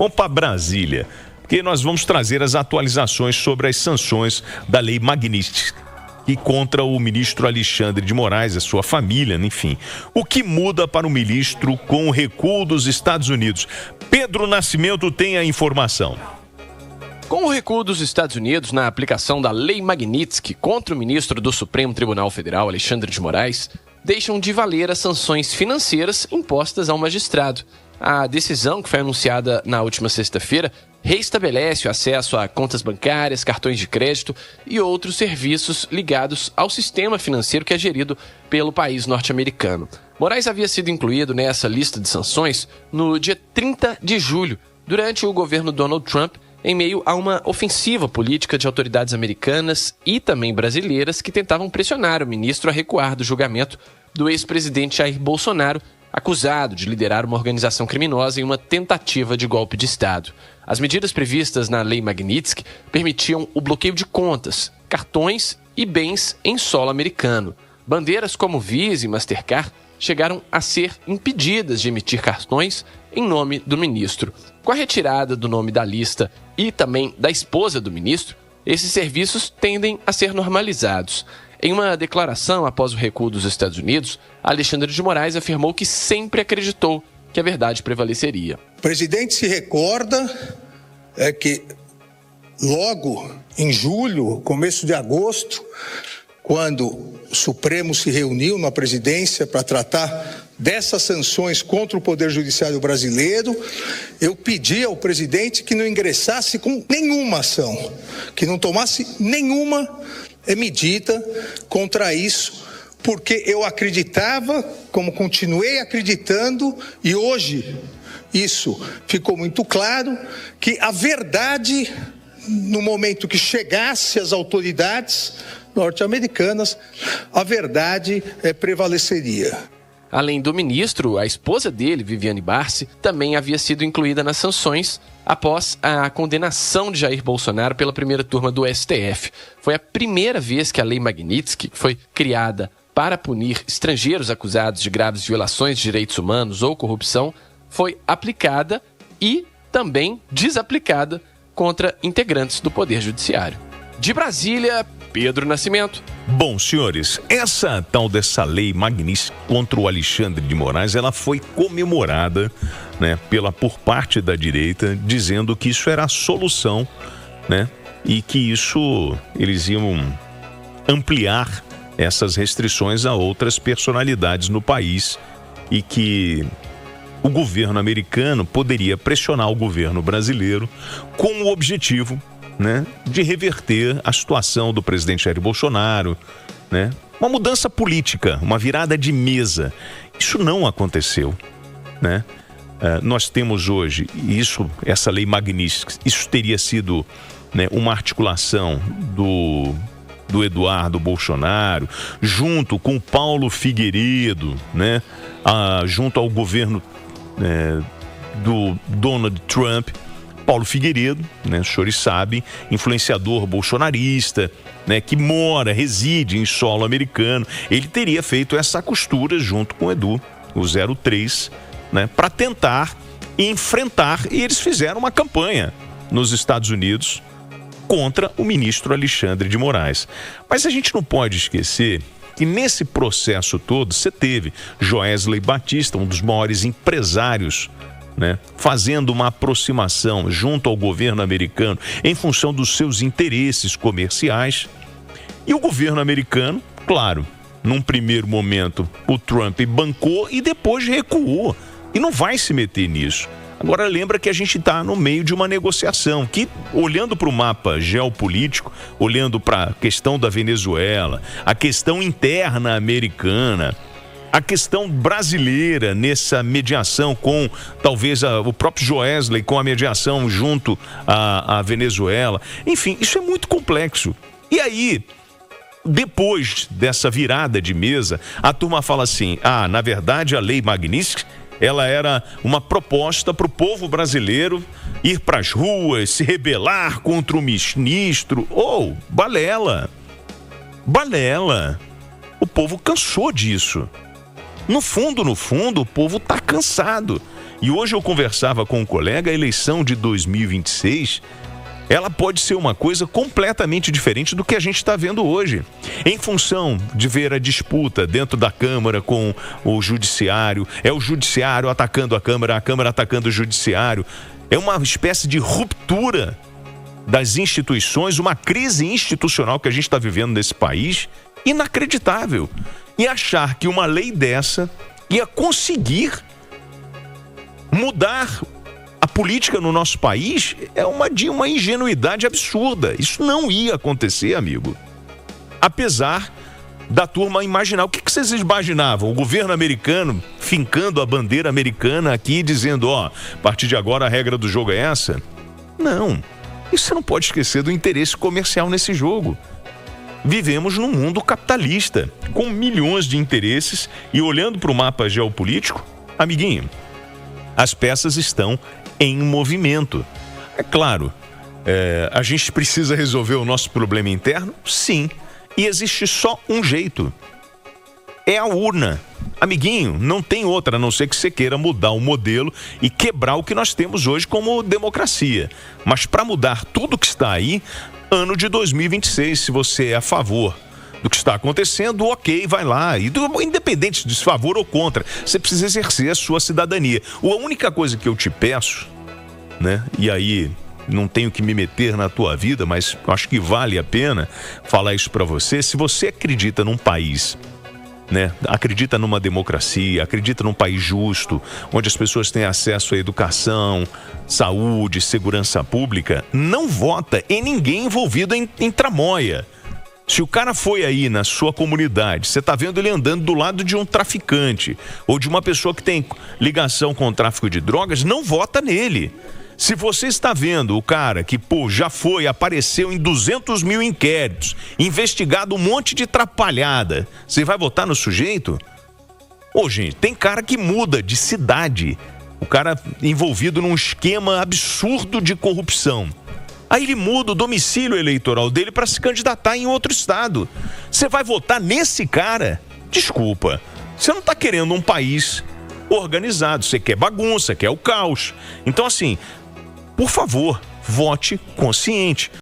Vamos para Brasília, porque nós vamos trazer as atualizações sobre as sanções da Lei Magnitsky e contra o ministro Alexandre de Moraes, a sua família, enfim. O que muda para o ministro com o recuo dos Estados Unidos? Pedro Nascimento tem a informação. Com o recuo dos Estados Unidos na aplicação da Lei Magnitsky contra o ministro do Supremo Tribunal Federal, Alexandre de Moraes, deixam de valer as sanções financeiras impostas ao magistrado. A decisão, que foi anunciada na última sexta-feira, reestabelece o acesso a contas bancárias, cartões de crédito e outros serviços ligados ao sistema financeiro que é gerido pelo país norte-americano. Moraes havia sido incluído nessa lista de sanções no dia 30 de julho, durante o governo Donald Trump, em meio a uma ofensiva política de autoridades americanas e também brasileiras que tentavam pressionar o ministro a recuar do julgamento do ex-presidente Jair Bolsonaro, acusado de liderar uma organização criminosa em uma tentativa de golpe de Estado. As medidas previstas na Lei Magnitsky permitiam o bloqueio de contas, cartões e bens em solo americano. Bandeiras como Visa e Mastercard chegaram a ser impedidas de emitir cartões em nome do ministro. Com a retirada do nome da lista e também da esposa do ministro, esses serviços tendem a ser normalizados. Em uma declaração após o recuo dos Estados Unidos, Alexandre de Moraes afirmou que sempre acreditou que a verdade prevaleceria. O presidente se recorda que logo em julho, começo de agosto, quando o Supremo se reuniu na presidência para tratar dessas sanções contra o Poder Judiciário brasileiro, eu pedi ao presidente que não ingressasse com nenhuma ação, que não tomasse nenhuma medida contra isso, porque eu acreditava, como continuei acreditando, e hoje isso ficou muito claro, que a verdade, no momento que chegasse às autoridades norte-americanas, a verdade prevaleceria. Além do ministro, a esposa dele, Viviane Barsi, também havia sido incluída nas sanções após a condenação de Jair Bolsonaro pela primeira turma do STF. Foi a primeira vez que a Lei Magnitsky, que foi criada para punir estrangeiros acusados de graves violações de direitos humanos ou corrupção, foi aplicada e também desaplicada contra integrantes do Poder Judiciário. De Brasília, Pedro Nascimento. Bom, senhores, essa tal dessa Lei Magnitsky contra o Alexandre de Moraes, ela foi comemorada, né, por parte da direita, dizendo que isso era a solução, né, e que isso, eles iam ampliar essas restrições a outras personalidades no país e que o governo americano poderia pressionar o governo brasileiro com o objetivo, né, de reverter a situação do presidente Jair Bolsonaro, né? Uma mudança política, uma virada de mesa. Isso não aconteceu, né? Nós temos hoje, essa Lei Magnitsky, isso teria sido, né, uma articulação do Eduardo Bolsonaro, junto com o Paulo Figueiredo, né? Junto ao governo do Donald Trump. Paulo Figueiredo, né, os senhores sabem, influenciador bolsonarista, né, que reside em solo americano. Ele teria feito essa costura junto com o Edu, o 03, né, para tentar enfrentar, e eles fizeram uma campanha nos Estados Unidos contra o ministro Alexandre de Moraes. Mas a gente não pode esquecer que nesse processo todo você teve Joesley Batista, um dos maiores empresários, né, fazendo uma aproximação junto ao governo americano em função dos seus interesses comerciais. E o governo americano, claro, num primeiro momento o Trump bancou e depois recuou. E não vai se meter nisso. Agora lembra que a gente está no meio de uma negociação que, olhando para o mapa geopolítico, olhando para a questão da Venezuela, a questão interna americana, a questão brasileira nessa mediação com, talvez, o próprio Joesley com a mediação junto à Venezuela. Enfim, isso é muito complexo. E aí, depois dessa virada de mesa, a turma fala assim, na verdade a Lei Magnitsky, ela era uma proposta para o povo brasileiro ir para as ruas, se rebelar contra o ministro. Balela. O povo cansou disso. No fundo, o povo está cansado. E hoje eu conversava com um colega, a eleição de 2026, ela pode ser uma coisa completamente diferente do que a gente está vendo hoje. Em função de ver a disputa dentro da Câmara com o Judiciário, é o Judiciário atacando a Câmara atacando o Judiciário. É uma espécie de ruptura das instituições, uma crise institucional que a gente está vivendo nesse país, inacreditável. E achar que uma lei dessa ia conseguir mudar a política no nosso país é uma ingenuidade absurda. Isso não ia acontecer, amigo. Apesar da turma imaginar. O que vocês imaginavam? O governo americano fincando a bandeira americana aqui, dizendo, ó, a partir de agora a regra do jogo é essa? Não. E você não pode esquecer do interesse comercial nesse jogo. Vivemos num mundo capitalista, com milhões de interesses, e olhando para o mapa geopolítico, amiguinho, as peças estão em movimento. É claro, a gente precisa resolver o nosso problema interno? Sim. E existe só um jeito. É a urna. Amiguinho, não tem outra, a não ser que você queira mudar o modelo e quebrar o que nós temos hoje como democracia. Mas para mudar tudo que está aí, ano de 2026, se você é a favor do que está acontecendo, ok, vai lá. E independente de favor ou contra, você precisa exercer a sua cidadania. A única coisa que eu te peço, né? E aí não tenho que me meter na tua vida, mas acho que vale a pena falar isso para você. Se você acredita num país, né? Acredita numa democracia, acredita num país justo, onde as pessoas têm acesso à educação, saúde, segurança pública, não vota em ninguém envolvido em tramóia. Se o cara foi aí na sua comunidade, você está vendo ele andando do lado de um traficante ou de uma pessoa que tem ligação com o tráfico de drogas, não vota nele. Se você está vendo o cara que, já apareceu em 200 mil inquéritos, investigado um monte de trapalhada, você vai votar no sujeito? Gente, tem cara que muda de cidade. O cara envolvido num esquema absurdo de corrupção. Aí ele muda o domicílio eleitoral dele para se candidatar em outro estado. Você vai votar nesse cara? Desculpa, você não está querendo um país organizado, você quer bagunça, quer o caos. Então, assim, por favor, vote consciente.